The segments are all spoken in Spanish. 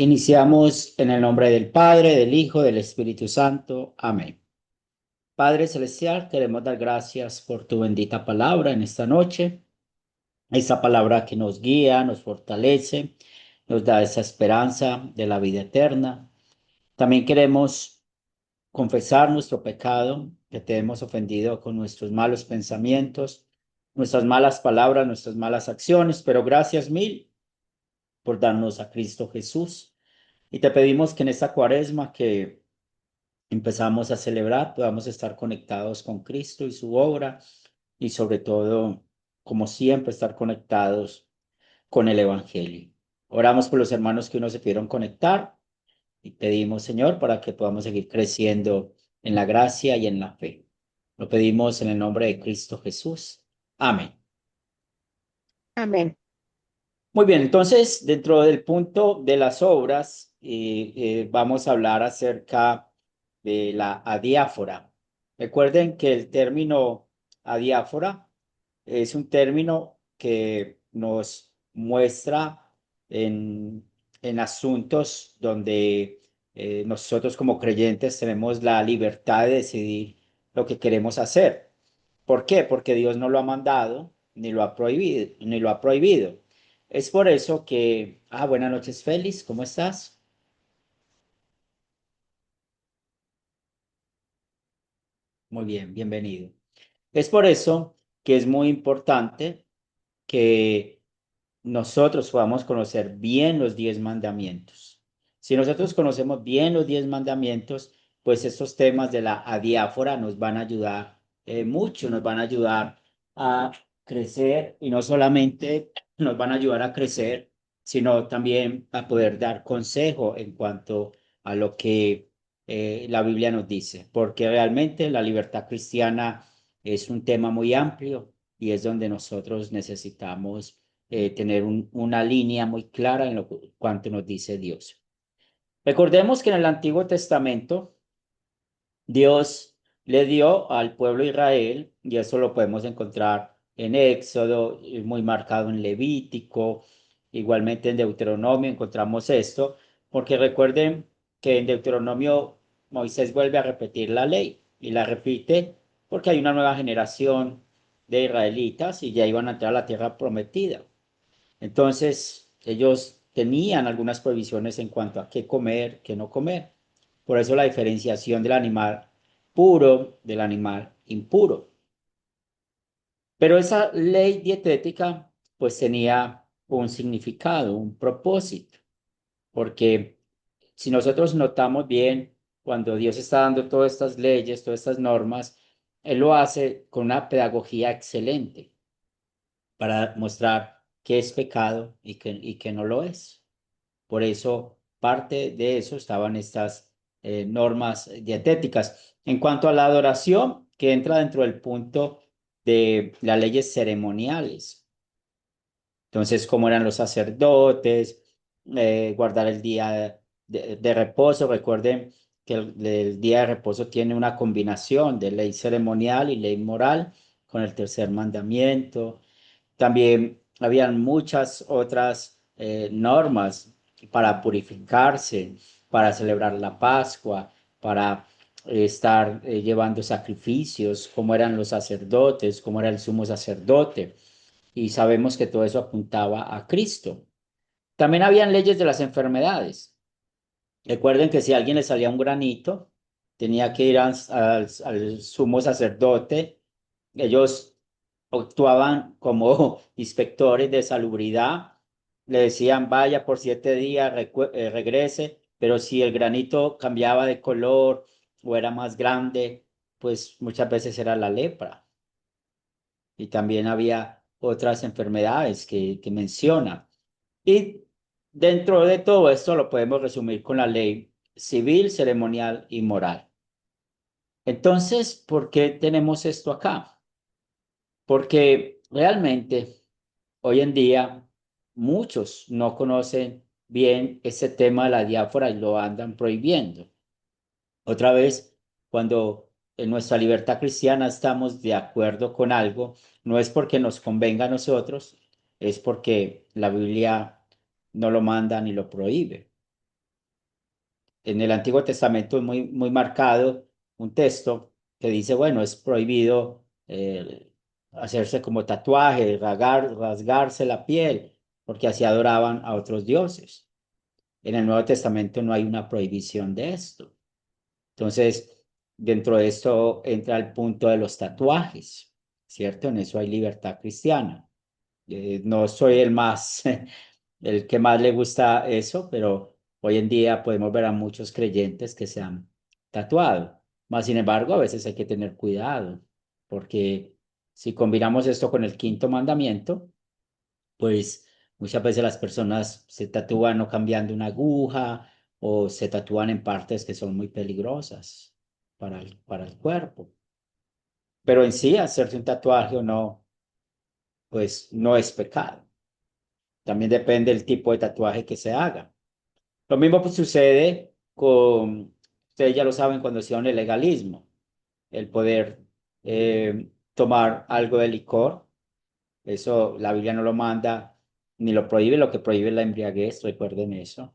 Iniciamos en el nombre del Padre, del Hijo, del Espíritu Santo. Amén. Padre Celestial, queremos dar gracias por tu bendita palabra en esta noche, esa palabra que nos guía, nos fortalece, nos da esa esperanza de la vida eterna. También queremos confesar nuestro pecado, que te hemos ofendido con nuestros malos pensamientos, nuestras malas palabras, nuestras malas acciones, pero gracias mil por darnos a Cristo Jesús. Y te pedimos que en esta cuaresma que empezamos a celebrar podamos estar conectados con Cristo y su obra y sobre todo, como siempre, estar conectados con el Evangelio. Oramos por los hermanos que hoy no se pudieron conectar y pedimos, Señor, para que podamos seguir creciendo en la gracia y en la fe. Lo pedimos en el nombre de Cristo Jesús. Amén. Amén. Muy bien, entonces, dentro del punto de las obras, vamos a hablar acerca de la adiáfora. Recuerden que el término adiáfora es un término que nos muestra en, en asuntos donde nosotros como creyentes tenemos la libertad de decidir lo que queremos hacer. ¿Por qué? Porque Dios no lo ha mandado ni lo ha prohibido, ni lo ha prohibido. Es por eso que, buenas noches, Félix, ¿cómo estás? Muy bien, bienvenido. Es por eso que es muy importante que nosotros podamos conocer bien los 10 mandamientos. Si nosotros conocemos bien los 10 mandamientos, pues estos temas de la adiáfora nos van a ayudar mucho, nos van a ayudar a crecer y no solamente nos van a ayudar a crecer, sino también a poder dar consejo en cuanto a lo que la Biblia nos dice, porque realmente la libertad cristiana es un tema muy amplio y es donde nosotros necesitamos tener una línea muy clara en lo cuanto nos dice Dios. Recordemos que en el Antiguo Testamento Dios le dio al pueblo de Israel, y eso lo podemos encontrar en Éxodo, muy marcado en Levítico, igualmente en Deuteronomio encontramos esto, porque recuerden que en Deuteronomio Moisés vuelve a repetir la ley y la repite porque hay una nueva generación de israelitas y ya iban a entrar a la tierra prometida. Entonces, ellos tenían algunas prohibiciones en cuanto a qué comer, qué no comer. Por eso la diferenciación del animal puro del animal impuro. Pero esa ley dietética pues tenía un significado, un propósito, porque si nosotros notamos bien, cuando Dios está dando todas estas leyes, todas estas normas, Él lo hace con una pedagogía excelente para mostrar qué es pecado y qué no lo es. Por eso, parte de eso estaban estas normas dietéticas. En cuanto a la adoración, que entra dentro del punto de las leyes ceremoniales. Entonces, cómo eran los sacerdotes, guardar el día de reposo. Recuerden que el día de reposo tiene una combinación de ley ceremonial y ley moral con el tercer mandamiento. También habían muchas otras normas para purificarse, para celebrar la Pascua, para estar llevando sacrificios, cómo eran los sacerdotes, cómo era el sumo sacerdote. Y sabemos que todo eso apuntaba a Cristo. También habían leyes de las enfermedades. Recuerden que si a alguien le salía un granito, tenía que ir al sumo sacerdote. Ellos actuaban como inspectores de salubridad. Le decían, vaya por 7 días, regrese, pero si el granito cambiaba de color o era más grande, pues muchas veces era la lepra. Y también había otras enfermedades que menciona. Y dentro de todo esto lo podemos resumir con la ley civil, ceremonial y moral. Entonces, ¿por qué tenemos esto acá? Porque realmente hoy en día muchos no conocen bien ese tema de la diáfora y lo andan prohibiendo. Otra vez, cuando en nuestra libertad cristiana estamos de acuerdo con algo, no es porque nos convenga a nosotros, es porque la Biblia no lo manda ni lo prohíbe. en el Antiguo Testamento es muy marcado un texto que dice, bueno, es prohibido hacerse como tatuaje, rasgarse la piel, porque así adoraban a otros dioses. En el Nuevo Testamento no hay una prohibición de esto. Entonces, dentro de esto entra el punto de los tatuajes, ¿cierto? En eso hay libertad cristiana. No soy el más, el que más le gusta eso, pero hoy en día podemos ver a muchos creyentes que se han tatuado. Más sin embargo, a veces hay que tener cuidado, porque si combinamos esto con el quinto mandamiento, pues muchas veces las personas se tatúan no cambiando una aguja o se tatúan en partes que son muy peligrosas para el cuerpo. Pero en sí, hacerse un tatuaje o no, pues no es pecado. También depende del tipo de tatuaje que se haga. Lo mismo pues, sucede con, ustedes ya lo saben, cuando se el legalismo, el poder tomar algo de licor. Eso la Biblia no lo manda ni lo prohíbe, lo que prohíbe es la embriaguez, recuerden eso.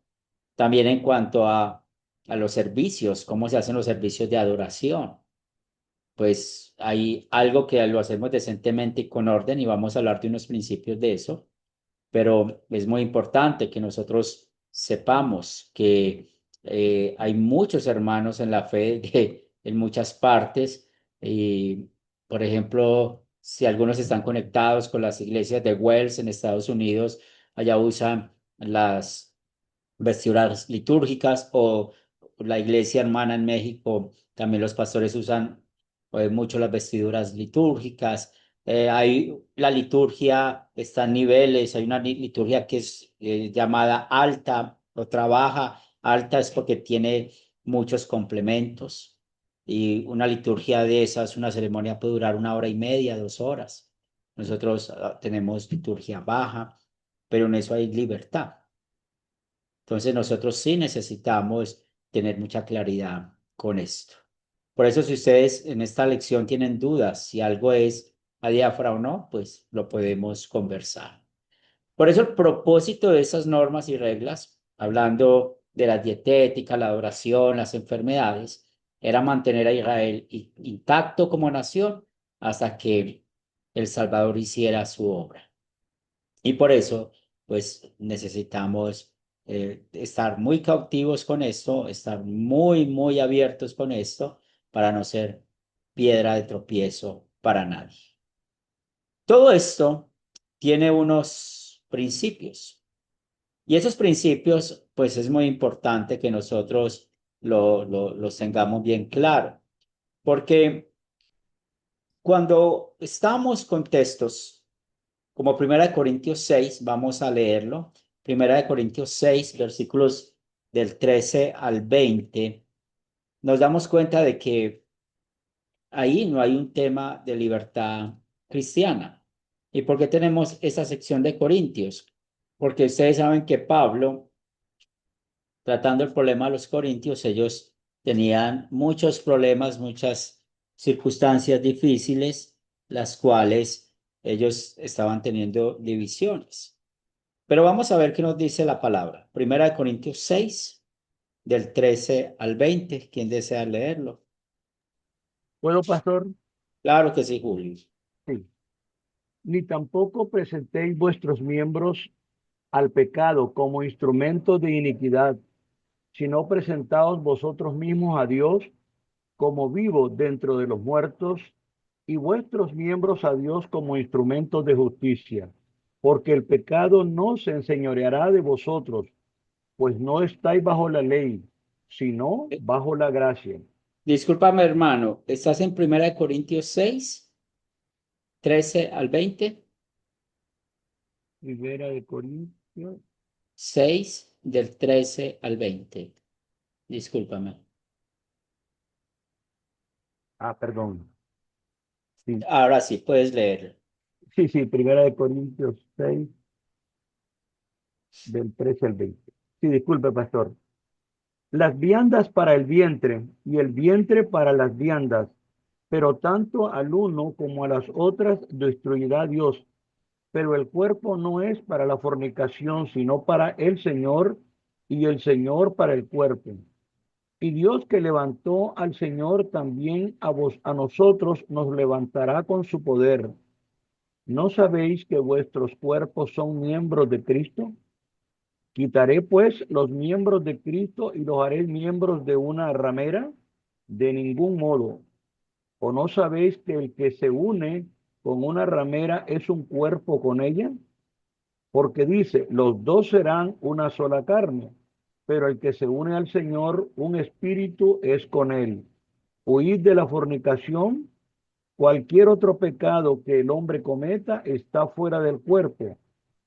También en cuanto a los servicios, cómo se hacen los servicios de adoración, pues hay algo que lo hacemos decentemente y con orden y vamos a hablar de unos principios de eso, pero es muy importante que nosotros sepamos que hay muchos hermanos en la fe en muchas partes y, por ejemplo, si algunos están conectados con las iglesias de Wells en Estados Unidos, allá usan las vestiduras litúrgicas o la iglesia hermana en México, también los pastores usan mucho las vestiduras litúrgicas. Hay la liturgia, está en niveles, hay una liturgia que es llamada alta, otra baja. Alta es porque tiene muchos complementos y una liturgia de esas, una ceremonia puede durar 1 hora y media, 2 horas. Nosotros tenemos liturgia baja, pero en eso hay libertad. Entonces nosotros sí necesitamos tener mucha claridad con esto. Por eso si ustedes en esta lección tienen dudas si algo es adiáfora o no, pues lo podemos conversar. Por eso el propósito de esas normas y reglas, hablando de la dietética, la adoración, las enfermedades, era mantener a Israel intacto como nación hasta que el Salvador hiciera su obra. Y por eso, pues necesitamos estar muy cautivos con esto, estar muy abiertos con esto para no ser piedra de tropiezo para nadie. Todo esto tiene unos principios y esos principios, pues es muy importante que nosotros los tengamos bien claro, porque cuando estamos con textos como Primera de Corintios 6, vamos a leerlo. Primera de Corintios 6, versículos del 13 al 20. Nos damos cuenta de que ahí no hay un tema de libertad cristiana. ¿Y por qué tenemos esa sección de Corintios? Porque ustedes saben que Pablo, tratando el problema de los corintios, ellos tenían muchos problemas, muchas circunstancias difíciles, las cuales ellos estaban teniendo divisiones. Pero vamos a ver qué nos dice la palabra. Primera de Corintios 6, del 13 al 20. ¿Quién desea leerlo? ¿Puedo, pastor? Claro que sí, Julio. Sí. Ni tampoco presentéis vuestros miembros al pecado como instrumentos de iniquidad, sino presentaos vosotros mismos a Dios como vivos dentro de los muertos y vuestros miembros a Dios como instrumentos de justicia, porque el pecado no se enseñoreará de vosotros, pues no estáis bajo la ley, sino Eh, bajo la gracia. Discúlpame, hermano. ¿Estás en Primera de Corintios 6, 13 al 20? Primera de Corintios. 6 del 13 al 20. Discúlpame. Ah, perdón. Sí, Ahora sí, puedes leerlo. sí, Primera de Corintios 6, del 13 al 20. Sí, disculpe, pastor. Las viandas para el vientre y el vientre para las viandas, pero tanto al uno como a las otras destruirá Dios. Pero el cuerpo no es para la fornicación, sino para el Señor, y el Señor para el cuerpo. Y Dios que levantó al Señor también a nosotros nos levantará con su poder. ¿No sabéis que vuestros cuerpos son miembros de Cristo? Quitaré pues los miembros de Cristo y los haré miembros de una ramera. De ningún modo. ¿O no sabéis que el que se une con una ramera es un cuerpo con ella? Porque dice, los dos serán una sola carne, pero el que se une al Señor, un espíritu es con él. Huid de la fornicación. Cualquier otro pecado que el hombre cometa está fuera del cuerpo,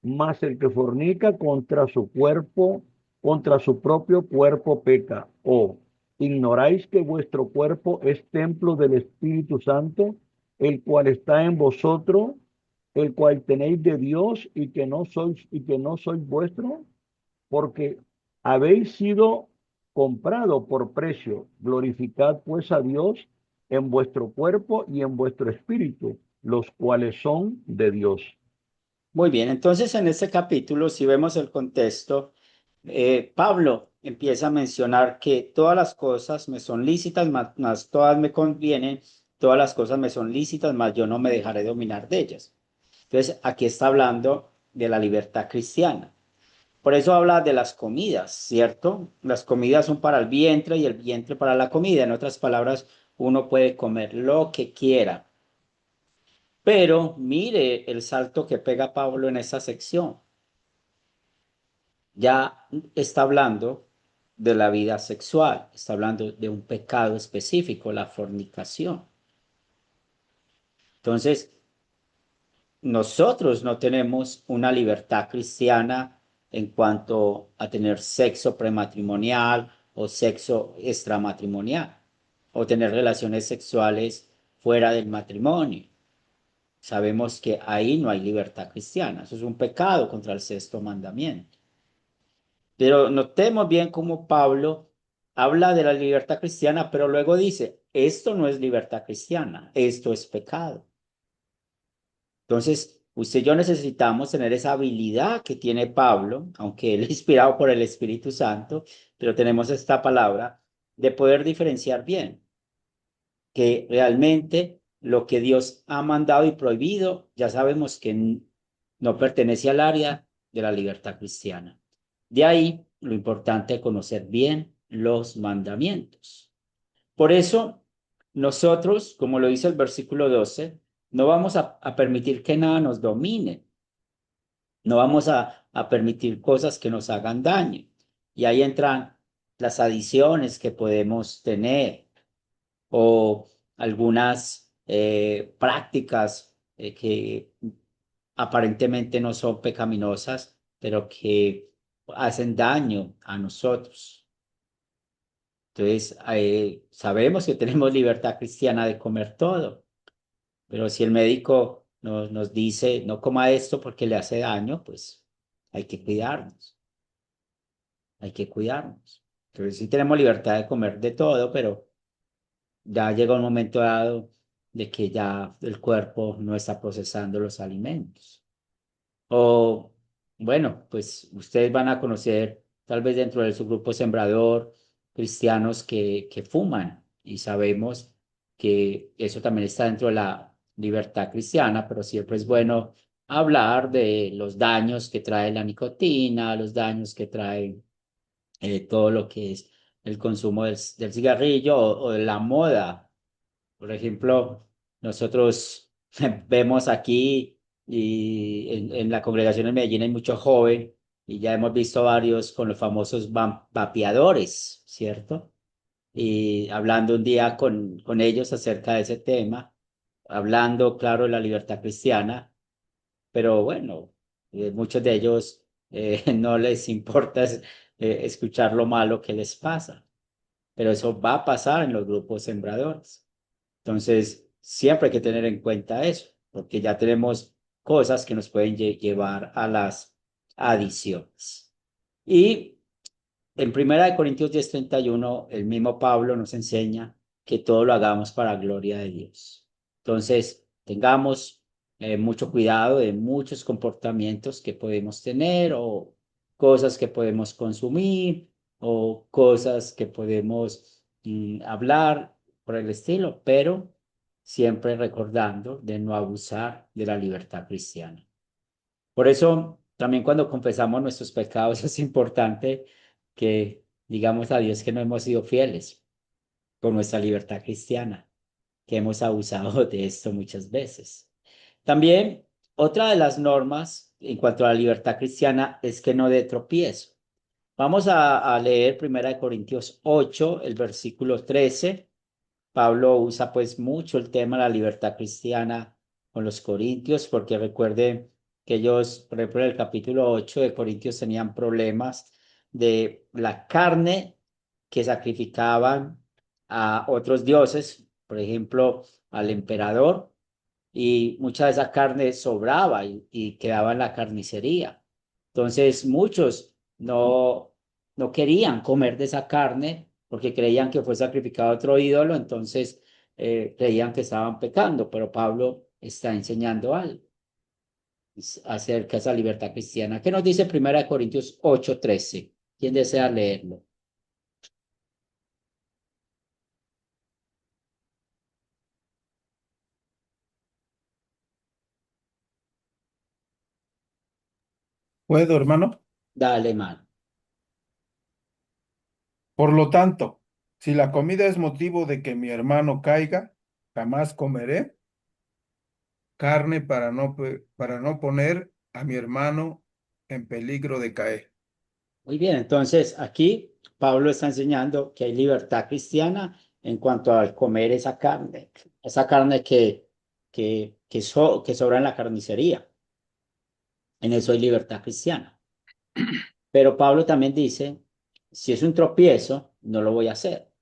mas el que fornica contra su cuerpo, contra su propio cuerpo peca. ¿O ignoráis que vuestro cuerpo es templo del Espíritu Santo, el cual está en vosotros, el cual tenéis de Dios y que no sois vuestro? Porque habéis sido comprado por precio. Glorificad pues a Dios en vuestro cuerpo y en vuestro espíritu, los cuales son de Dios. Muy bien, entonces en este capítulo, si vemos el contexto, Pablo empieza a mencionar que todas las cosas me son lícitas, mas todas me convienen, todas las cosas me son lícitas, mas yo no me dejaré dominar de ellas. Entonces, aquí está hablando de la libertad cristiana. Por eso habla de las comidas, ¿cierto? Las comidas son para el vientre y el vientre para la comida. En otras palabras, uno puede comer lo que quiera. Pero mire el salto que pega Pablo en esta sección. Ya está hablando de la vida sexual, está hablando de un pecado específico, la fornicación. Entonces, nosotros no tenemos una libertad cristiana en cuanto a tener sexo prematrimonial o sexo extramatrimonial o tener relaciones sexuales fuera del matrimonio. Sabemos que ahí no hay libertad cristiana. Eso es un pecado contra el sexto mandamiento. Pero notemos bien cómo Pablo habla de la libertad cristiana, pero luego dice, esto no es libertad cristiana, esto es pecado. Entonces, usted y yo necesitamos tener esa habilidad que tiene Pablo, aunque él es inspirado por el Espíritu Santo, pero tenemos esta palabra de poder diferenciar bien que realmente lo que Dios ha mandado y prohibido, ya sabemos que no pertenece al área de la libertad cristiana. De ahí lo importante es conocer bien los mandamientos. Por eso, nosotros, como lo dice el versículo 12, no vamos a permitir que nada nos domine. No vamos a permitir cosas que nos hagan daño. Y ahí entran las adiciones que podemos tener o algunas prácticas que aparentemente no son pecaminosas, pero que hacen daño a nosotros. Entonces, sabemos que tenemos libertad cristiana de comer todo, pero si el médico nos dice no coma esto porque le hace daño, pues hay que cuidarnos, hay que cuidarnos. Entonces, sí tenemos libertad de comer de todo, pero ya llega un momento dado de que ya el cuerpo no está procesando los alimentos. O, bueno, pues ustedes van a conocer, tal vez dentro de su grupo sembrador, cristianos que fuman y sabemos que eso también está dentro de la libertad cristiana, pero siempre es bueno hablar de los daños que trae la nicotina, los daños que trae todo lo que es el consumo del cigarrillo o de la moda. Por ejemplo, nosotros vemos aquí y en la congregación en Medellín hay mucho joven y ya hemos visto varios con los famosos vapeadores, ¿cierto? Y hablando un día con ellos acerca de ese tema, hablando, claro, de la libertad cristiana, pero bueno, muchos de ellos no les importa escuchar lo malo que les pasa, pero eso va a pasar en los grupos sembradores. Entonces, siempre hay que tener en cuenta eso, porque ya tenemos cosas que nos pueden llevar a las adiciones. Y en 1 Corintios 10:31, el mismo Pablo nos enseña que todo lo hagamos para gloria de Dios. Entonces, tengamos mucho cuidado de muchos comportamientos que podemos tener o cosas que podemos consumir o cosas que podemos hablar por el estilo, pero siempre recordando de no abusar de la libertad cristiana. Por eso, también cuando confesamos nuestros pecados, es importante que digamos a Dios que no hemos sido fieles con nuestra libertad cristiana, que hemos abusado de esto muchas veces. También, otra de las normas en cuanto a la libertad cristiana es que no dé tropiezo. Vamos a leer 1 Corintios 8, el versículo 13. Pablo usa pues mucho el tema de la libertad cristiana con los corintios, porque recuerden que ellos, por ejemplo, en el capítulo 8 de Corintios tenían problemas de la carne que sacrificaban a otros dioses, por ejemplo, al emperador, y mucha de esa carne sobraba y quedaba en la carnicería. Entonces, muchos no querían comer de esa carne porque creían que fue sacrificado a otro ídolo, entonces creían que estaban pecando, pero Pablo está enseñando algo acerca de esa libertad cristiana. ¿Qué nos dice 1 Corintios 8:13? ¿Quién desea leerlo? ¿Puedo, hermano? Dale, mano. Por lo tanto, si la comida es motivo de que mi hermano caiga, jamás comeré carne para no poner a mi hermano en peligro de caer. Muy bien, entonces aquí Pablo está enseñando que hay libertad cristiana en cuanto al comer esa carne que sobra en la carnicería. En eso hay libertad cristiana. Pero Pablo también dice, si es un tropiezo, no lo voy a hacer.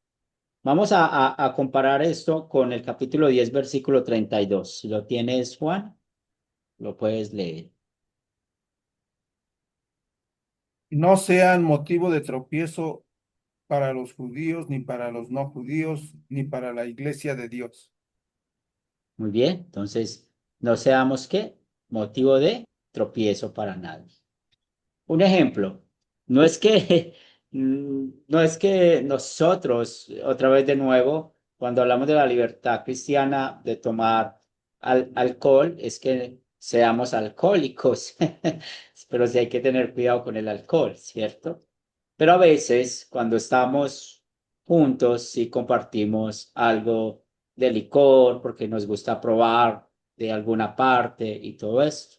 Vamos a comparar esto con el capítulo 10 versículo 32. Si lo tienes, Juan, lo puedes leer. No sean motivo de tropiezo para los judíos, ni para los no judíos, ni para la iglesia de Dios. Muy bien, entonces no seamos qué motivo de tropiezo para nadie. Un ejemplo, no es que nosotros, otra vez de nuevo, cuando hablamos de la libertad cristiana de tomar alcohol, es que seamos alcohólicos, pero sí hay que tener cuidado con el alcohol, ¿cierto? Pero a veces, cuando estamos juntos, y compartimos algo de licor, porque nos gusta probar de alguna parte y todo esto.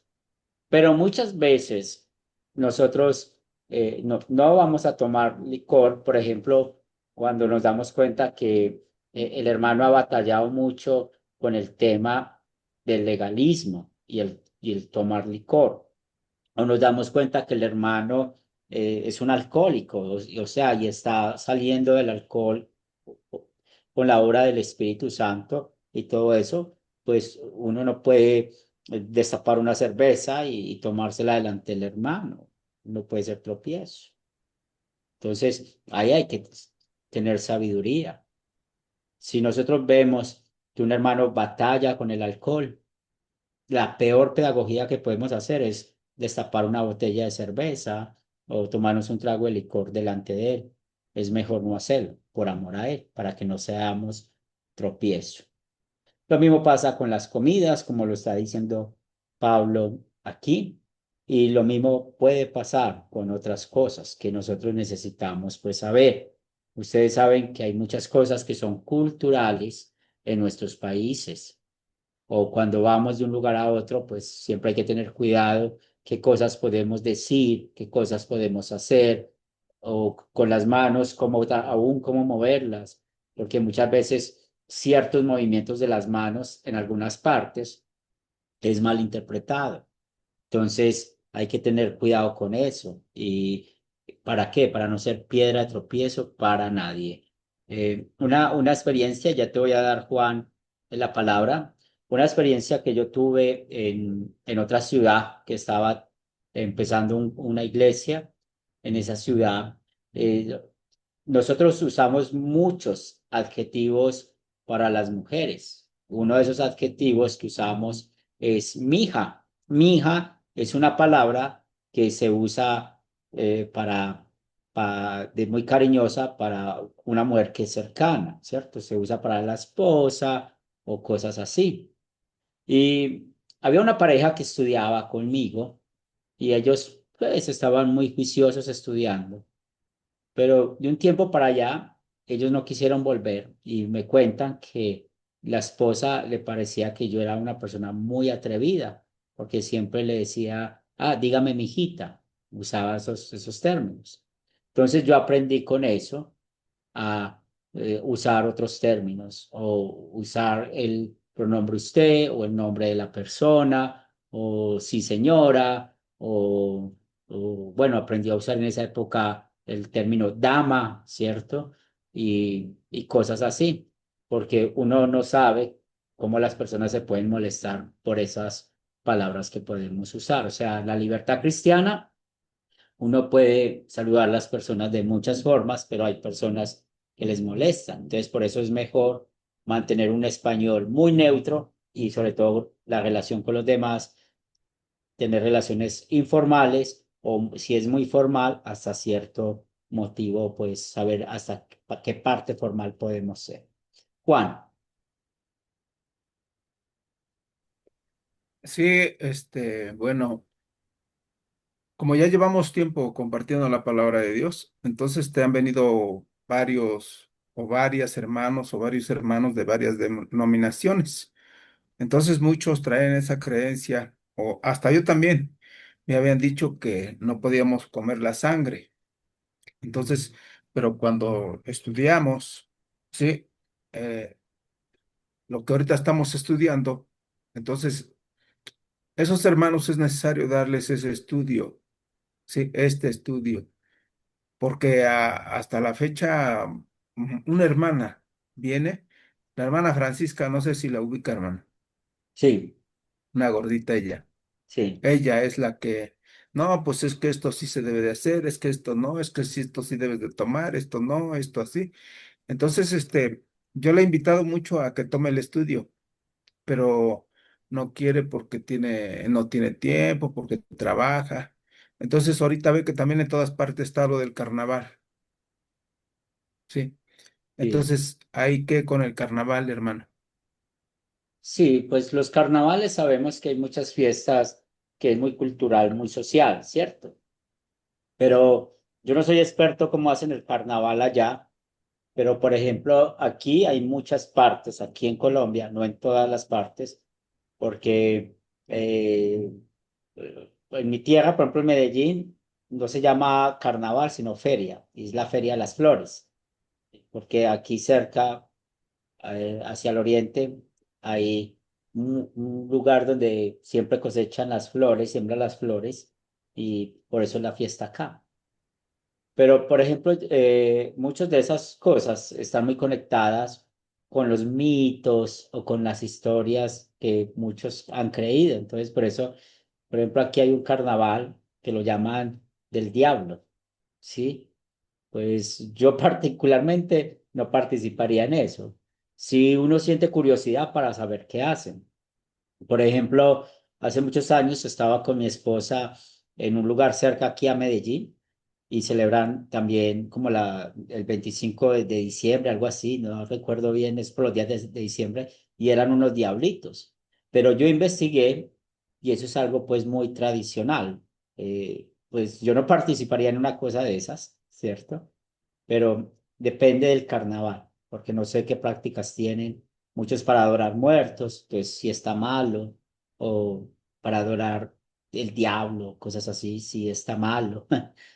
Pero muchas veces nosotros no vamos a tomar licor, por ejemplo, cuando nos damos cuenta que el hermano ha batallado mucho con el tema del legalismo y el tomar licor. O nos damos cuenta que el hermano es un alcohólico, o sea, y está saliendo del alcohol con la obra del Espíritu Santo y todo eso, pues uno no puede destapar una cerveza y tomársela delante del hermano. No puede ser tropiezo. Entonces, ahí hay que tener sabiduría. Si nosotros vemos que un hermano batalla con el alcohol, la peor pedagogía que podemos hacer es destapar una botella de cerveza o tomarnos un trago de licor delante de él. Es mejor no hacerlo por amor a él, para que no seamos tropiezo. Lo mismo pasa con las comidas, como lo está diciendo Pablo aquí, y lo mismo puede pasar con otras cosas que nosotros necesitamos pues saber. Ustedes saben que hay muchas cosas que son culturales en nuestros países, o cuando vamos de un lugar a otro, pues siempre hay que tener cuidado qué cosas podemos decir, qué cosas podemos hacer, o con las manos, aún cómo moverlas, porque muchas veces ciertos movimientos de las manos en algunas partes es mal interpretado. Entonces hay que tener cuidado con eso. ¿Y para qué? Para no ser piedra de tropiezo para nadie. Una experiencia, ya te voy a dar, Juan, la palabra, una experiencia que yo tuve en otra ciudad que estaba empezando una iglesia en esa ciudad. eh, Nosotros usamos muchos adjetivos para las mujeres. Uno de esos adjetivos que usamos es mija. Mija es una palabra que se usa para de muy cariñosa para una mujer que es cercana, ¿cierto? Se usa para la esposa o cosas así. Y había una pareja que estudiaba conmigo y ellos pues estaban muy juiciosos estudiando, pero de un tiempo para allá ellos no quisieron volver y me cuentan que la esposa le parecía que yo era una persona muy atrevida porque siempre le decía, ah, dígame mijita, usaba esos términos. Entonces yo aprendí con eso a usar otros términos o usar el pronombre usted o el nombre de la persona o sí señora bueno, aprendí a usar en esa época el término dama, ¿cierto? Y cosas así, porque uno no sabe cómo las personas se pueden molestar por esas palabras que podemos usar. O sea, la libertad cristiana, uno puede saludar a las personas de muchas formas, pero hay personas que les molestan. Entonces, por eso es mejor mantener un español muy neutro y sobre todo la relación con los demás, tener relaciones informales o si es muy formal, hasta cierto motivo, pues saber hasta qué parte formal podemos ser. Juan, Sí, bueno, como ya llevamos tiempo compartiendo la palabra de Dios, entonces te han venido varios o varias hermanos o varios hermanos de varias denominaciones. Entonces muchos traen esa creencia, o hasta yo también, me habían dicho que no podíamos comer la sangre. Entonces, pero cuando estudiamos, sí, eh, lo que ahorita estamos estudiando, entonces esos hermanos es necesario darles ese estudio, sí, este estudio, porque hasta la fecha una hermana viene, la hermana Francisca, no sé si la ubica, hermana, sí, una gordita ella. sí, Ella es la que, no, pues es que esto sí se debe de hacer, es que esto no, es que sí, esto sí debes de tomar, esto no, esto así. Entonces, yo le he invitado mucho a que tome el estudio, pero no quiere porque no tiene tiempo, porque trabaja. Entonces, ahorita ve que también en todas partes está lo del carnaval, ¿sí? sí. Entonces, ¿hay que con el carnaval, hermano? Sí, pues los carnavales sabemos que hay muchas fiestas que es muy cultural, muy social, ¿cierto? Pero yo no soy experto cómo hacen el carnaval allá, pero por ejemplo, aquí hay muchas partes, aquí en Colombia, no en todas las partes, porque en mi tierra, por ejemplo, en Medellín, no se llama carnaval, sino feria, y es la Feria de las Flores, porque aquí cerca hacia el oriente, hay un lugar donde siempre cosechan las flores, siembran las flores y por eso es la fiesta acá. Pero, por ejemplo, muchas de esas cosas están muy conectadas con los mitos o con las historias que muchos han creído. Entonces, por eso, por ejemplo, aquí hay un carnaval que lo llaman del diablo, ¿sí? Pues yo particularmente no participaría en eso. Si uno siente curiosidad para saber qué hacen. Por ejemplo, hace muchos años estaba con mi esposa en un lugar cerca aquí a Medellín y celebran también como el 25 de diciembre, algo así, no recuerdo bien, es por los días de diciembre, y eran unos diablitos. Pero yo investigué y eso es algo pues muy tradicional. Pues yo no participaría en una cosa de esas, ¿cierto? Pero depende del carnaval, porque no sé qué prácticas tienen. Muchos para adorar muertos, entonces si está malo, o para adorar el diablo, cosas así, si está malo,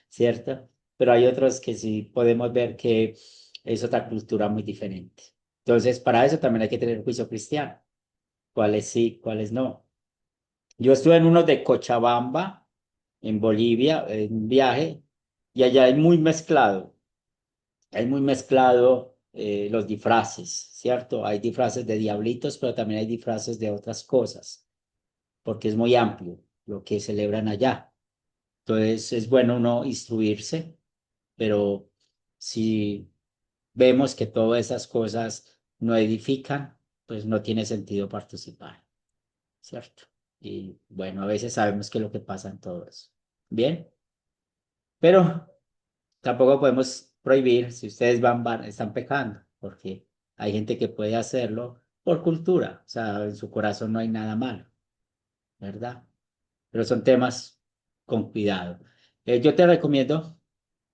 ¿cierto? Pero hay otros que sí podemos ver que es otra cultura muy diferente. Entonces, para eso también hay que tener juicio cristiano, cuáles sí, cuáles no. Yo estuve en uno de Cochabamba, en Bolivia, en un viaje, y allá hay muy mezclado los disfraces, ¿cierto? Hay disfraces de diablitos, pero también hay disfraces de otras cosas, porque es muy amplio lo que celebran allá. Entonces es bueno uno instruirse, pero si vemos que todas esas cosas no edifican, pues no tiene sentido participar, ¿cierto? Y bueno, a veces sabemos qué es lo que pasa en todo eso. Bien, pero tampoco podemos prohibir si ustedes están pecando, porque hay gente que puede hacerlo por cultura, o sea, en su corazón no hay nada malo, ¿verdad? Pero son temas con cuidado. Yo te recomiendo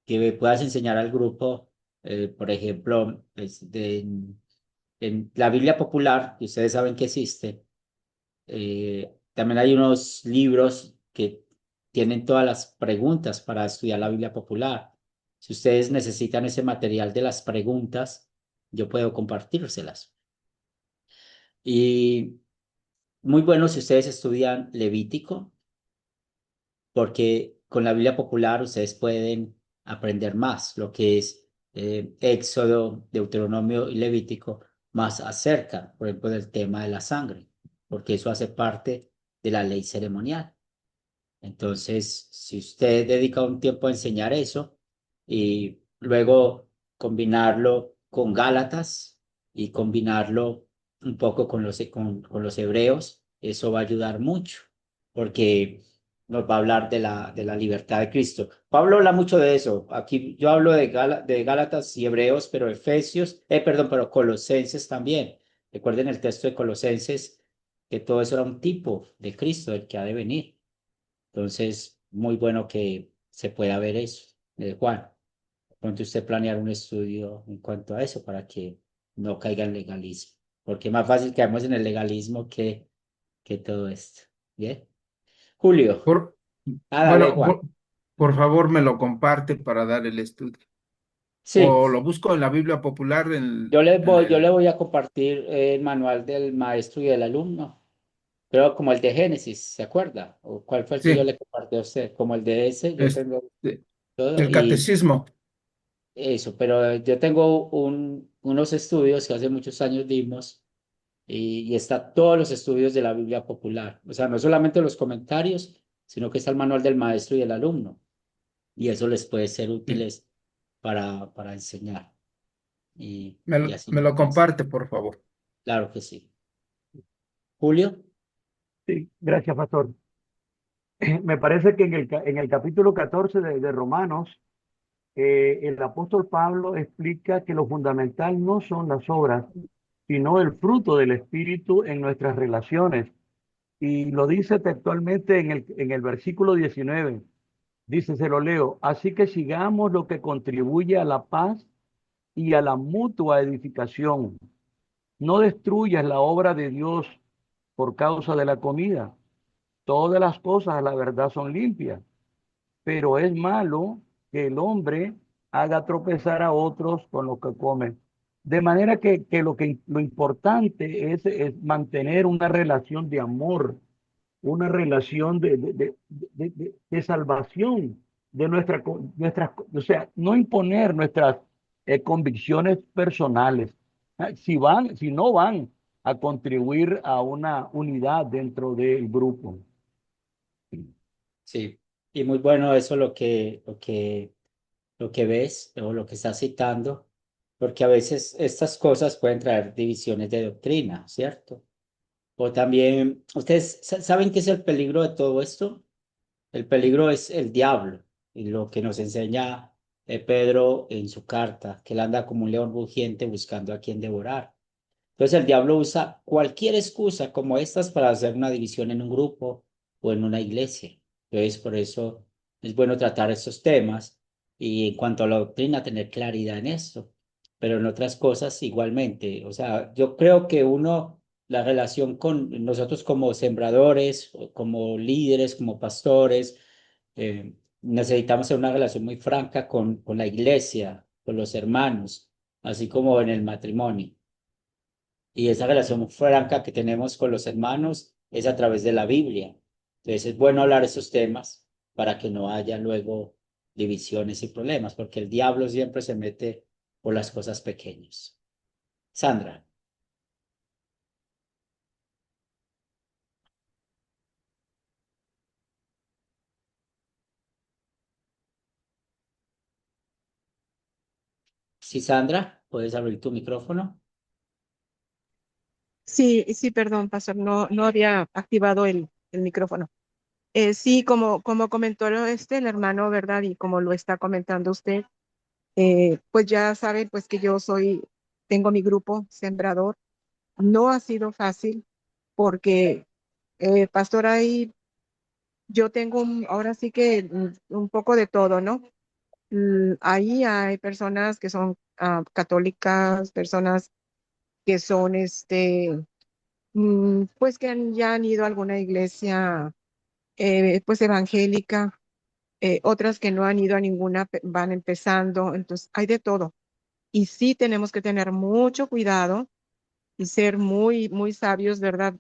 que puedas enseñar al grupo, por ejemplo, en la Biblia popular, que ustedes saben que existe. También hay unos libros que tienen todas las preguntas para estudiar la Biblia popular. Si ustedes necesitan ese material de las preguntas, yo puedo compartírselas. Y muy bueno si ustedes estudian Levítico, porque con la Biblia popular ustedes pueden aprender más lo que es Éxodo, Deuteronomio y Levítico, más acerca, por ejemplo, del tema de la sangre, porque eso hace parte de la ley ceremonial. Entonces, si usted dedica un tiempo a enseñar eso y luego combinarlo con Gálatas y combinarlo un poco con los hebreos, eso va a ayudar mucho, porque nos va a hablar de la libertad de Cristo. Pablo habla mucho de eso. Aquí yo hablo de Gálatas y hebreos, pero Efesios, perdón, pero Colosenses también. Recuerden el texto de Colosenses, que todo eso era un tipo de Cristo, el que ha de venir. Entonces, muy bueno que se pueda ver eso. Juan, de pronto usted planear un estudio en cuanto a eso para que no caiga en legalismo, porque es más fácil que caemos en el legalismo que todo esto. ¿Bien? Julio. Por, Dale, bueno, Juan. por favor, me lo comparte para dar el estudio. Sí, O lo busco en la Biblia popular yo le voy a compartir el manual del maestro y del alumno. Pero como el de Génesis, ¿se acuerda? ¿O cuál fue el que yo sí, le compartí a usted? Como el de ese, yo tengo este, todo el y catecismo. eso, pero yo tengo unos estudios que hace muchos años dimos y está todos los estudios de la Biblia popular. O sea, no solamente los comentarios, sino que está el manual del maestro y del alumno. Y eso les puede ser Sí. útiles para enseñar. Y Me así, lo comparte, por favor. claro que sí. Julio, Sí, gracias, pastor. Me parece que en el capítulo 14 de Romanos, el apóstol Pablo explica que lo fundamental no son las obras, sino el fruto del Espíritu en nuestras relaciones. Y lo dice textualmente en el versículo 19. Dice, se lo leo, así que sigamos lo que contribuye a la paz y a la mutua edificación. No destruyas la obra de Dios por causa de la comida. Todas las cosas, la verdad, son limpias, pero es malo que el hombre haga tropezar a otros con lo que come. De manera que lo importante es mantener una relación de amor, una relación de salvación de o sea, no imponer nuestras convicciones personales. Si no van a contribuir a una unidad dentro del grupo. sí. Y muy bueno eso lo que ves o lo que estás citando, porque a veces estas cosas pueden traer divisiones de doctrina, ¿cierto? O también, ¿ustedes saben qué es el peligro de todo esto? El peligro es el diablo y lo que nos enseña Pedro en su carta, que él anda como un león rugiente buscando a quien devorar. Entonces el diablo usa cualquier excusa como estas para hacer una división en un grupo o en una iglesia. Entonces por eso es bueno tratar estos temas y en cuanto a la doctrina tener claridad en esto, pero en otras cosas igualmente. O sea, yo creo que la relación con nosotros como sembradores, o como líderes, como pastores, necesitamos tener una relación muy franca con la iglesia, con los hermanos, así como en el matrimonio. Y esa relación franca que tenemos con los hermanos es a través de la Biblia. Entonces es bueno hablar esos temas para que no haya luego divisiones y problemas, porque el diablo siempre se mete por las cosas pequeñas. Sandra, sí, Sandra, puedes abrir tu micrófono. Sí, sí, perdón, pastor, no había activado el micrófono. Sí, como comentó el hermano, ¿verdad? Y como lo está comentando usted, pues ya saben, pues que tengo mi grupo Sembrador. No ha sido fácil porque, pastor, ahí yo tengo ahora sí que un poco de todo, ¿no? Ahí hay personas que son católicas, personas que son, pues que ya han ido a alguna iglesia, pues evangélica, otras que no han ido a ninguna, van empezando, entonces hay de todo. Y sí tenemos que tener mucho cuidado y ser muy, muy sabios, ¿verdad?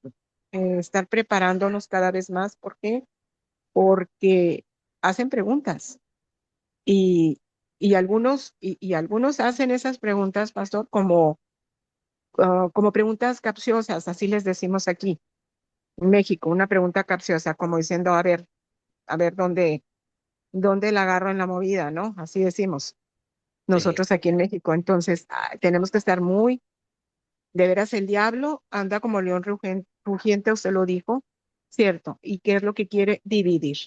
Estar preparándonos cada vez más. ¿Por qué? Porque hacen preguntas y, y algunos hacen esas preguntas, pastor, como preguntas capciosas, así les decimos aquí en México, una pregunta capciosa, como diciendo, a ver dónde la agarro en la movida, ¿no? Así decimos Sí, nosotros aquí en México. Entonces, tenemos que estar muy, de veras, el diablo anda como león rugiente, usted lo dijo, ¿cierto? ¿Y qué es lo que quiere? Dividir.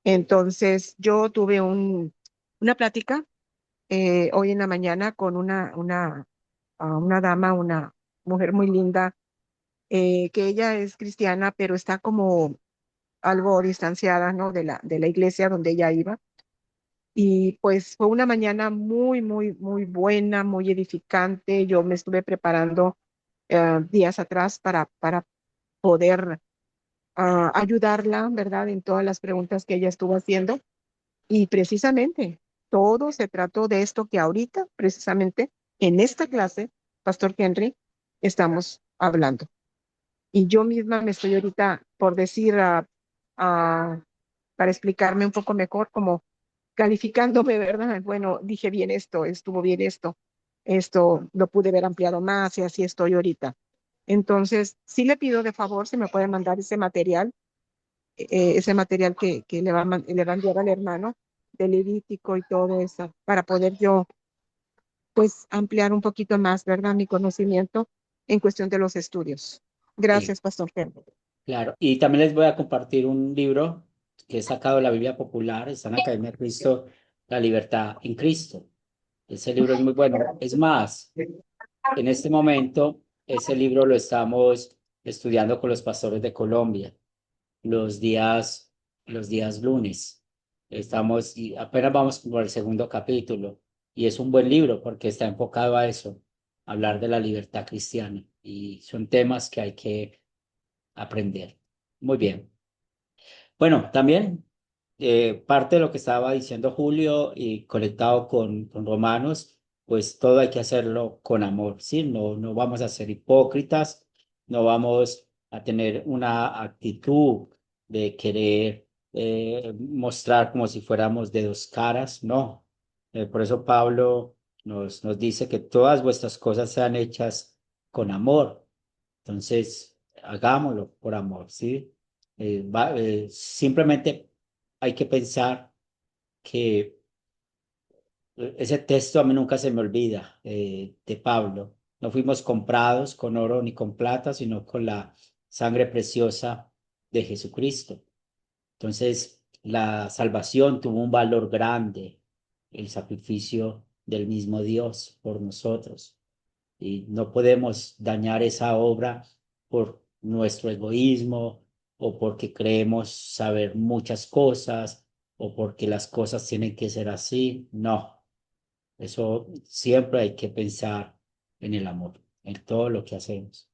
Entonces, yo tuve una plática hoy en la mañana con una dama, una mujer muy linda, que ella es cristiana, pero está como algo distanciada, ¿no? De la iglesia donde ella iba. Y pues fue una mañana muy, muy, muy buena, muy edificante. Yo me estuve preparando días atrás para poder ayudarla, ¿verdad? En todas las preguntas que ella estuvo haciendo. Y precisamente todo se trató de esto que ahorita, precisamente en esta clase, Pastor Henry, estamos hablando. Y yo misma me estoy ahorita, por decir, ah, para explicarme un poco mejor, como calificándome, ¿verdad? Bueno, dije bien esto, estuvo bien esto lo pude haber ampliado más y así estoy ahorita. Entonces, sí le pido de favor si me puede mandar ese material que le va a enviar al hermano de Levítico y todo eso, para poder yo, pues, ampliar un poquito más, ¿verdad? Mi conocimiento en cuestión de los estudios. sí, Gracias, Pastor Henry. claro. Y también les voy a compartir un libro que he sacado de la Biblia Popular, está en la Academia de Cristo, La Libertad en Cristo. Ese libro es muy bueno. Es más, en este momento, ese libro lo estamos estudiando con los pastores de Colombia los días, los días lunes. Estamos y apenas vamos por el segundo capítulo y es un buen libro porque está enfocado a eso, hablar de la libertad cristiana y son temas que hay que aprender. Muy bien. Bueno, también parte de lo que estaba diciendo Julio y conectado con Romanos, pues todo hay que hacerlo con amor, ¿sí? No, no vamos a ser hipócritas, no vamos a tener una actitud de querer mostrar como si fuéramos de dos caras, no. Por eso Pablo nos dice que todas vuestras cosas sean hechas con amor. Entonces, hagámoslo por amor, ¿sí? Simplemente hay que pensar que ese texto a mí nunca se me olvida de Pablo. No fuimos comprados con oro ni con plata, sino con la sangre preciosa de Jesucristo. Entonces, la salvación tuvo un valor grande, el sacrificio del mismo Dios por nosotros. Y no podemos dañar esa obra por nuestro egoísmo o porque creemos saber muchas cosas o porque las cosas tienen que ser así. No, eso siempre hay que pensar en el amor, en todo lo que hacemos.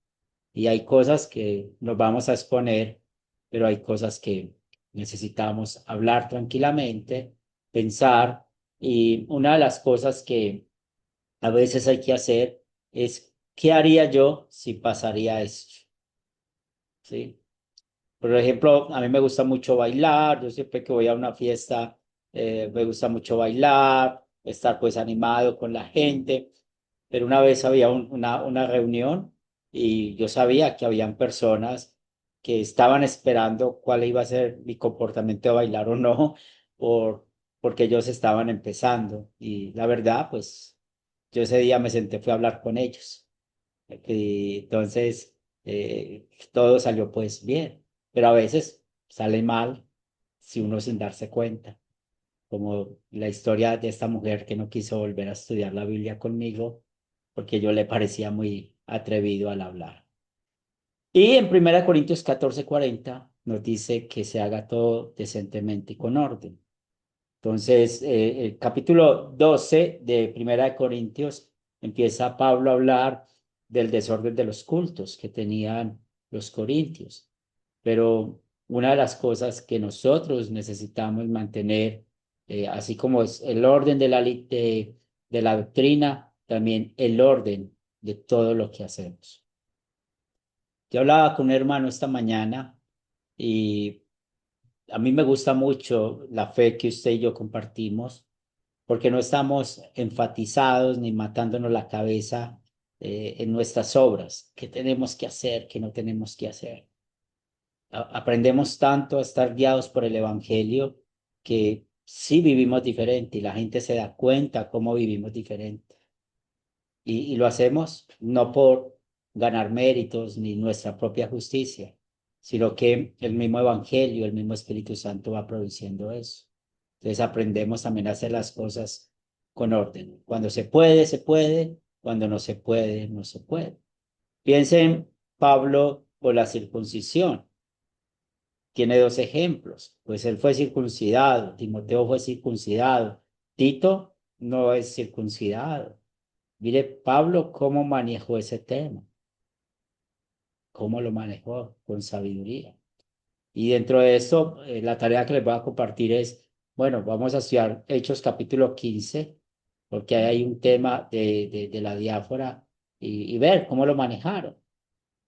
Y hay cosas que nos vamos a exponer, pero hay cosas que necesitamos hablar tranquilamente, pensar. Y una de las cosas que a veces hay que hacer es, ¿qué haría yo si pasaría esto? ¿Sí? Por ejemplo, a mí me gusta mucho bailar, yo siempre que voy a una fiesta, me gusta mucho bailar, estar pues animado con la gente, pero una vez había una reunión y yo sabía que habían personas que estaban esperando cuál iba a ser mi comportamiento de bailar o no, porque ellos estaban empezando y la verdad, pues yo ese día me senté, fui a hablar con ellos. Y entonces todo salió pues bien, pero a veces sale mal si uno sin darse cuenta, como la historia de esta mujer que no quiso volver a estudiar la Biblia conmigo porque yo le parecía muy atrevido al hablar. Y en 1 Corintios 14:40 nos dice que se haga todo decentemente y con orden. Entonces, el capítulo 12 de 1 Corintios empieza Pablo a hablar del desorden de los cultos que tenían los corintios. Pero una de las cosas que nosotros necesitamos mantener, así como es el orden de la doctrina, también el orden de todo lo que hacemos. Yo hablaba con un hermano esta mañana y a mí me gusta mucho la fe que usted y yo compartimos, porque no estamos enfatizados ni matándonos la cabeza en nuestras obras, qué tenemos que hacer, qué no tenemos que hacer. Aprendemos tanto a estar guiados por el Evangelio que sí vivimos diferente y la gente se da cuenta cómo vivimos diferente. Y lo hacemos no por ganar méritos ni nuestra propia justicia, sino que el mismo Evangelio, el mismo Espíritu Santo va produciendo eso. Entonces aprendemos también a hacer las cosas con orden. Cuando se puede, se puede. Cuando no se puede, no se puede. Piensen Pablo por la circuncisión. Tiene dos ejemplos. Pues él fue circuncidado, Timoteo fue circuncidado, Tito no es circuncidado. Mire Pablo cómo manejó ese tema, cómo lo manejó con sabiduría. Y dentro de eso, la tarea que les voy a compartir es, bueno, vamos a estudiar Hechos capítulo 15, porque ahí hay un tema de la diáspora y ver cómo lo manejaron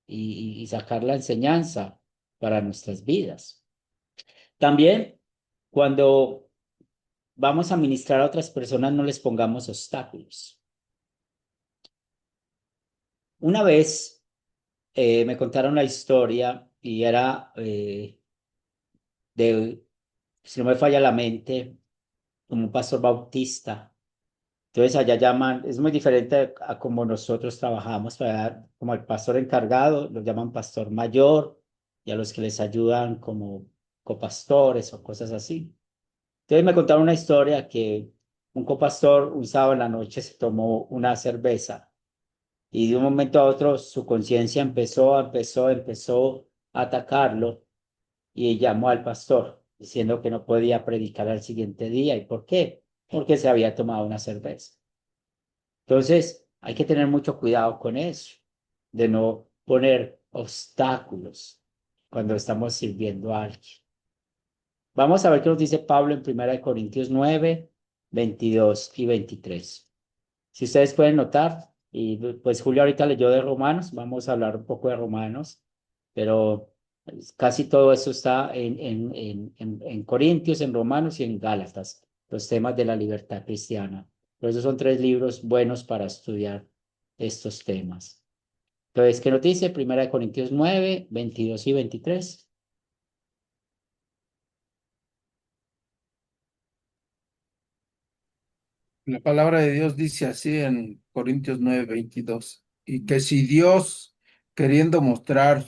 y sacar la enseñanza para nuestras vidas. También, cuando vamos a ministrar a otras personas, no les pongamos obstáculos. Una vez me contaron la historia y era de, si no me falla la mente, como un pastor bautista. Entonces allá llaman, es muy diferente a como nosotros trabajamos, como el pastor encargado, lo llaman pastor mayor y a los que les ayudan como copastores o cosas así. Entonces me contaron una historia que un copastor un sábado en la noche se tomó una cerveza y de un momento a otro su conciencia empezó a atacarlo y llamó al pastor diciendo que no podía predicar al siguiente día. ¿Y por qué? Porque se había tomado una cerveza. Entonces hay que tener mucho cuidado con eso, de no poner obstáculos cuando estamos sirviendo a alguien. Vamos a ver qué nos dice Pablo en 1 Corintios 9, 22 y 23. Si ustedes pueden notar, y pues Julio ahorita leyó de Romanos, vamos a hablar un poco de Romanos, pero casi todo eso está en Corintios, en Romanos y en Gálatas, los temas de la libertad cristiana. Por eso son tres libros buenos para estudiar estos temas. Entonces, ¿qué nos dice? 1 Corintios 9, 22 y 23. La palabra de Dios dice así en Corintios 9:22, y que si Dios, queriendo mostrar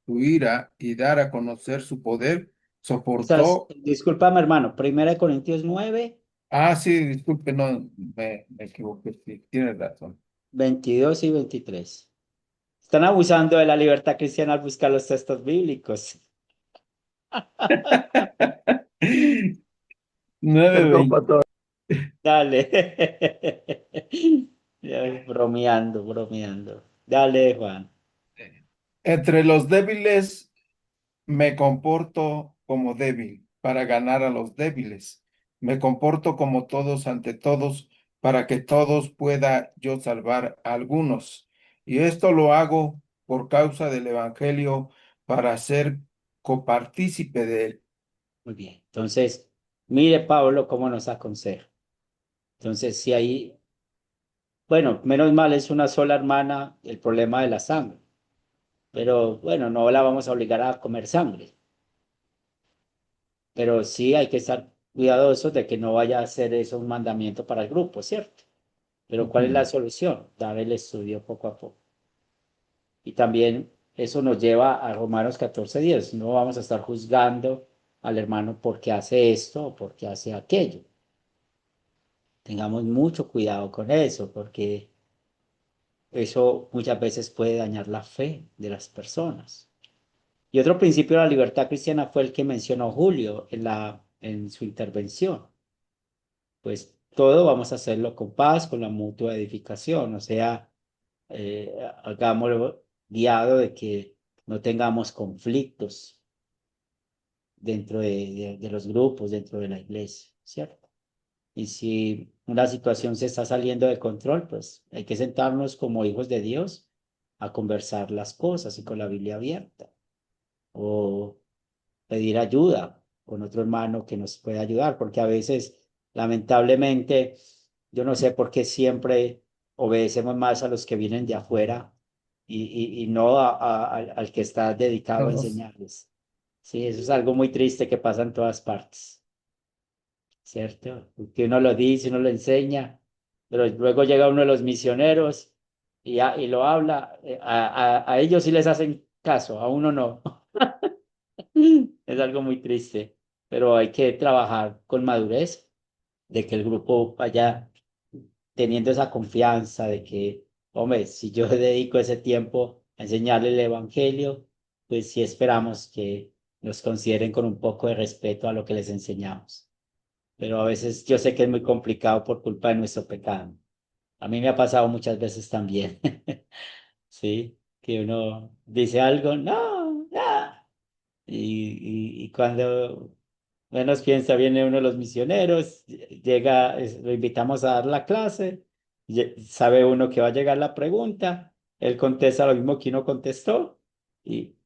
su ira y dar a conocer su poder, soportó. Discúlpame, hermano. 1 Corintios 9, Ah, sí, disculpe, no, me equivoqué, sí, tienes razón. 22 y 23. Están abusando de la libertad cristiana al buscar los textos bíblicos. 9, Perdón, pastor. Dale. Ya, bromeando, bromeando. Dale, Juan. entre los débiles me comporto como débil para ganar a los débiles. Me comporto como todos ante todos para que todos pueda yo salvar a algunos. Y esto lo hago por causa del Evangelio para ser copartícipe de él. Muy bien. Entonces, mire Pablo cómo nos aconseja. Entonces, si hay, bueno, menos mal es una sola hermana el problema de la sangre, pero bueno, no la vamos a obligar a comer sangre, pero sí hay que estar cuidadosos de que no vaya a ser eso un mandamiento para el grupo, ¿cierto? Pero ¿cuál es la Ujú. solución? Dar el estudio poco a poco. Y también eso nos lleva a Romanos 14:10. No vamos a estar juzgando al hermano porque hace esto o porque hace aquello. Tengamos mucho cuidado con eso, porque eso muchas veces puede dañar la fe de las personas. Y otro principio de la libertad cristiana fue el que mencionó Julio en su intervención. Pues todo vamos a hacerlo con paz, con la mutua edificación, o sea, hagámoslo guiado de que no tengamos conflictos dentro de los grupos, dentro de la iglesia, ¿cierto? Y si una situación se está saliendo de control, pues hay que sentarnos como hijos de Dios a conversar las cosas y con la Biblia abierta. O pedir ayuda con otro hermano que nos pueda ayudar, porque a veces, lamentablemente, yo no sé por qué siempre obedecemos más a los que vienen de afuera y no al que está dedicado a Todos. enseñarles. Sí, eso es algo muy triste que pasa en todas partes, ¿cierto? Que uno lo dice, uno lo enseña, pero luego llega uno de los misioneros y lo habla, a ellos sí les hacen caso, a uno no. Es algo muy triste, pero hay que trabajar con madurez, de que el grupo vaya teniendo esa confianza de que, hombre, si yo dedico ese tiempo a enseñarle el evangelio, pues sí esperamos que nos consideren con un poco de respeto a lo que les enseñamos. Pero a veces yo sé que es muy complicado por culpa de nuestro pecado. A mí me ha pasado muchas veces también, ¿sí? Que uno dice algo, no, no. Y cuando menos piensa, viene uno de los misioneros, llega, lo invitamos a dar la clase, sabe uno que va a llegar la pregunta, él contesta lo mismo que uno contestó y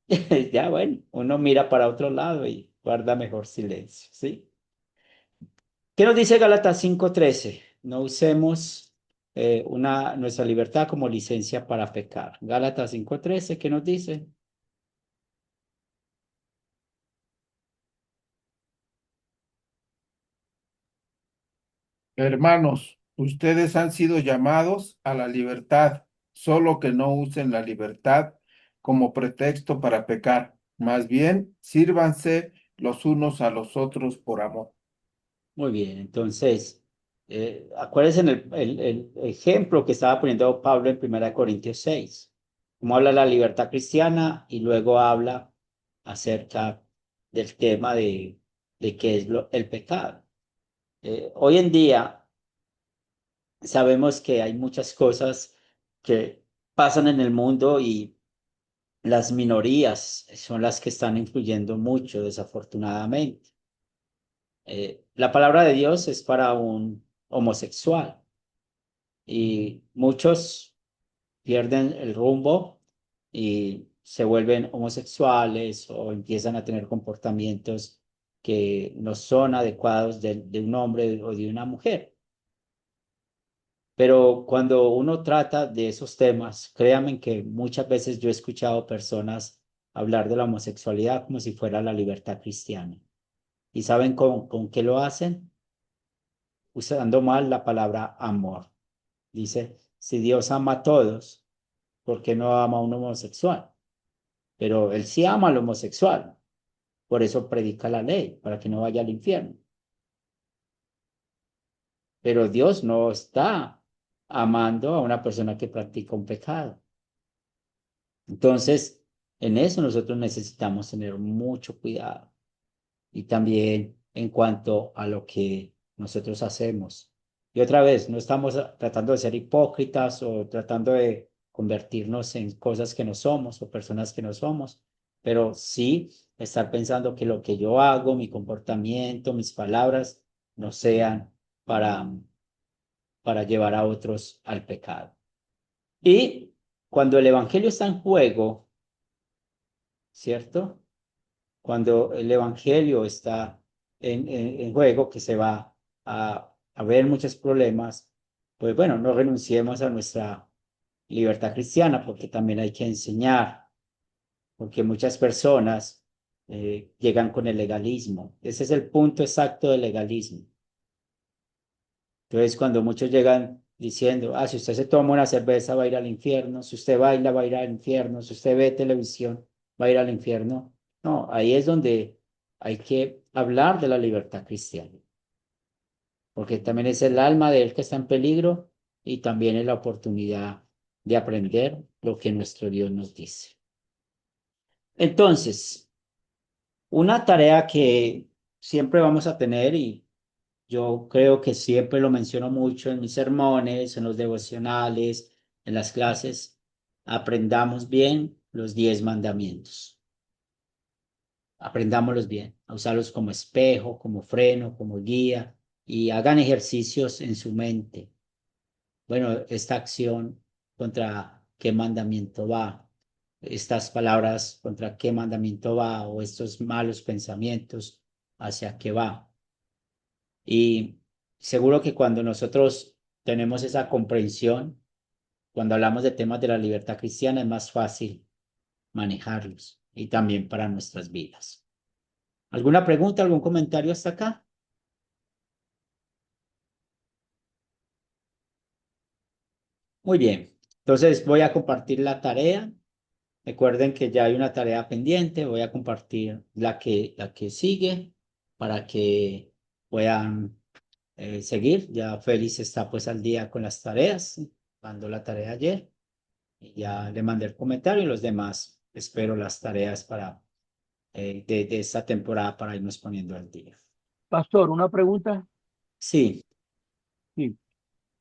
ya bueno, uno mira para otro lado y guarda mejor silencio, ¿sí? ¿Qué nos dice Gálatas 5:13? No usemos nuestra libertad como licencia para pecar. Gálatas 5:13, ¿qué nos dice? Hermanos, ustedes han sido llamados a la libertad, solo que no usen la libertad como pretexto para pecar. Más bien, sírvanse los unos a los otros por amor. Muy bien, entonces, acuérdense en el ejemplo que estaba poniendo Pablo en 1 Corintios 6, cómo habla de la libertad cristiana y luego habla acerca del tema de qué es el pecado. Hoy en día sabemos que hay muchas cosas que pasan en el mundo y las minorías son las que están influyendo mucho, desafortunadamente. La palabra de Dios es para un homosexual y muchos pierden el rumbo y se vuelven homosexuales o empiezan a tener comportamientos que no son adecuados de un hombre o de una mujer. Pero cuando uno trata de esos temas, créanme que muchas veces yo he escuchado personas hablar de la homosexualidad como si fuera la libertad cristiana. ¿Y saben con qué lo hacen? Usando mal la palabra amor. Dice, si Dios ama a todos, ¿por qué no ama a un homosexual? Pero él sí ama al homosexual. Por eso predica la ley, para que no vaya al infierno. Pero Dios no está amando a una persona que practica un pecado. Entonces, en eso nosotros necesitamos tener mucho cuidado. Y también en cuanto a lo que nosotros hacemos. Y otra vez, no estamos tratando de ser hipócritas o tratando de convertirnos en cosas que no somos o personas que no somos, pero sí estar pensando que lo que yo hago, mi comportamiento, mis palabras, no sean para, para llevar a otros al pecado. Y cuando el evangelio está en juego, ¿cierto? Cuando el evangelio está en juego, que se va a ver muchos problemas, pues bueno, no renunciemos a nuestra libertad cristiana, porque también hay que enseñar, porque muchas personas llegan con el legalismo. Ese es el punto exacto del legalismo. Entonces, cuando muchos llegan diciendo, si usted se toma una cerveza va a ir al infierno, si usted baila va a ir al infierno, si usted ve televisión va a ir al infierno. No, ahí es donde hay que hablar de la libertad cristiana, porque también es el alma de él que está en peligro y también es la oportunidad de aprender lo que nuestro Dios nos dice. Entonces, una tarea que siempre vamos a tener y yo creo que siempre lo menciono mucho en mis sermones, en los devocionales, en las clases, aprendamos bien los 10 mandamientos. Aprendámoslos bien, a usarlos como espejo, como freno, como guía y hagan ejercicios en su mente. Bueno, esta acción contra qué mandamiento va, estas palabras contra qué mandamiento va o estos malos pensamientos hacia qué va. Y seguro que cuando nosotros tenemos esa comprensión, cuando hablamos de temas de la libertad cristiana, es más fácil manejarlos y también para nuestras vidas. ¿Alguna pregunta, algún comentario hasta acá? Muy bien. Entonces voy a compartir la tarea. Recuerden que ya hay una tarea pendiente. Voy a compartir la que sigue para que puedan seguir. Ya Félix está pues al día con las tareas. Mandó la tarea ayer. Y ya le mandé el comentario y los demás espero las tareas de esta temporada para irnos poniendo al día. Pastor, una pregunta. Sí, Sí.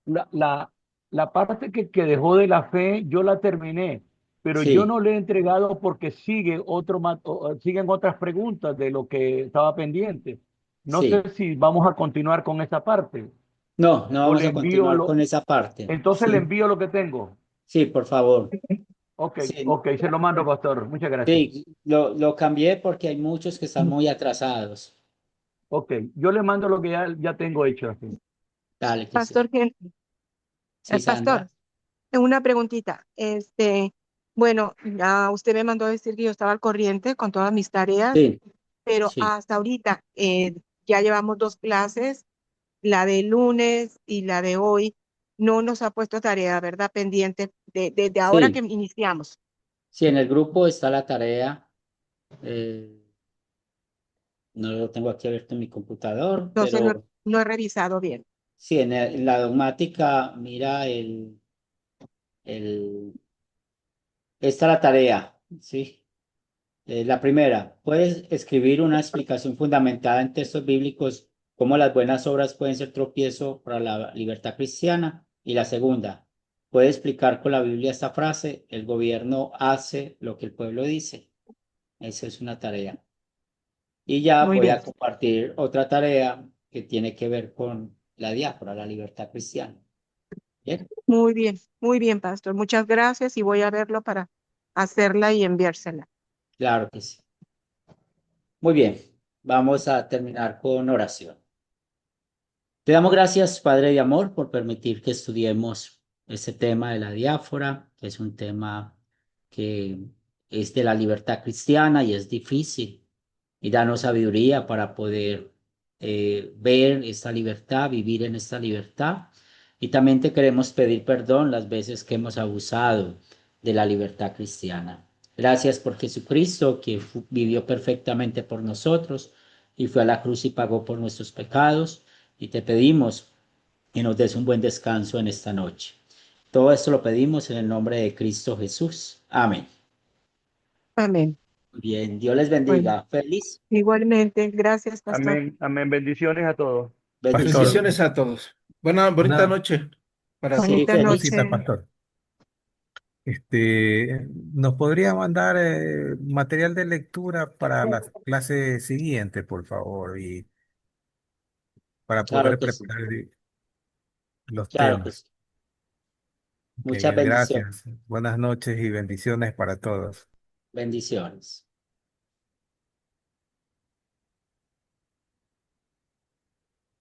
La, la, la parte que dejó de la fe, yo la terminé, pero yo sí, no le he entregado porque siguen otras preguntas de lo que estaba pendiente. No sé sí. si vamos a continuar con esa parte No, no o vamos le a envío continuar con esa parte. entonces le Sí, envío lo que tengo. sí, por favor. Ok, Sí, ok, se lo mando, pastor. Muchas gracias. sí, lo cambié porque hay muchos que están muy atrasados. Ok, yo le mando lo que ya tengo hecho aquí. Dale, que sí. Pastor Henry, Sí, Sandra. pastor, una preguntita. Bueno, ya usted me mandó a decir que yo estaba al corriente con todas mis tareas, Sí, pero sí, hasta ahorita ya llevamos 2 clases, la de lunes y la de hoy. No nos ha puesto tarea, ¿verdad? Pendiente desde ahora que sí. iniciamos. Sí, en el grupo está la tarea. eh, no lo tengo aquí abierto en mi computador, Entonces pero no he revisado bien. sí, en la dogmática, mira está la tarea, ¿sí? La primera, puedes escribir una explicación fundamentada en textos bíblicos cómo las buenas obras pueden ser tropiezo para la libertad cristiana. Y la segunda, puede explicar con la Biblia esta frase, el gobierno hace lo que el pueblo dice. Esa es una tarea. Y ya Muy voy bien, a compartir otra tarea que tiene que ver con la diáspora, la libertad cristiana. Bien, muy bien, pastor. Muchas gracias y voy a verlo para hacerla y enviársela. claro que sí. Muy bien, vamos a terminar con oración. Te damos gracias, Padre de Amor, por permitir que estudiemos este tema de la diáfora, que es un tema que es de la libertad cristiana y es difícil. Y danos sabiduría para poder ver esta libertad, vivir en esta libertad. Y también te queremos pedir perdón las veces que hemos abusado de la libertad cristiana. Gracias por Jesucristo, que vivió perfectamente por nosotros y fue a la cruz y pagó por nuestros pecados y te pedimos que nos des un buen descanso en esta noche. Todo esto lo pedimos en el nombre de Cristo Jesús. Amén. Amén. Bien, Dios les Bueno, bendiga. Feliz. igualmente, gracias, pastor. Amén, amén. Bendiciones a todos. Bendición. Bendiciones a todos. Bonita Una, noche para Sí, Bonita todos. una feliz. cosita, noche. pastor. ¿Nos podría mandar material de lectura para la clase siguiente, por favor, y para Claro poder que sí. preparar los Claro que sí. temas? Ok, Muchas bendiciones. gracias. Buenas noches y bendiciones para todos. Bendiciones.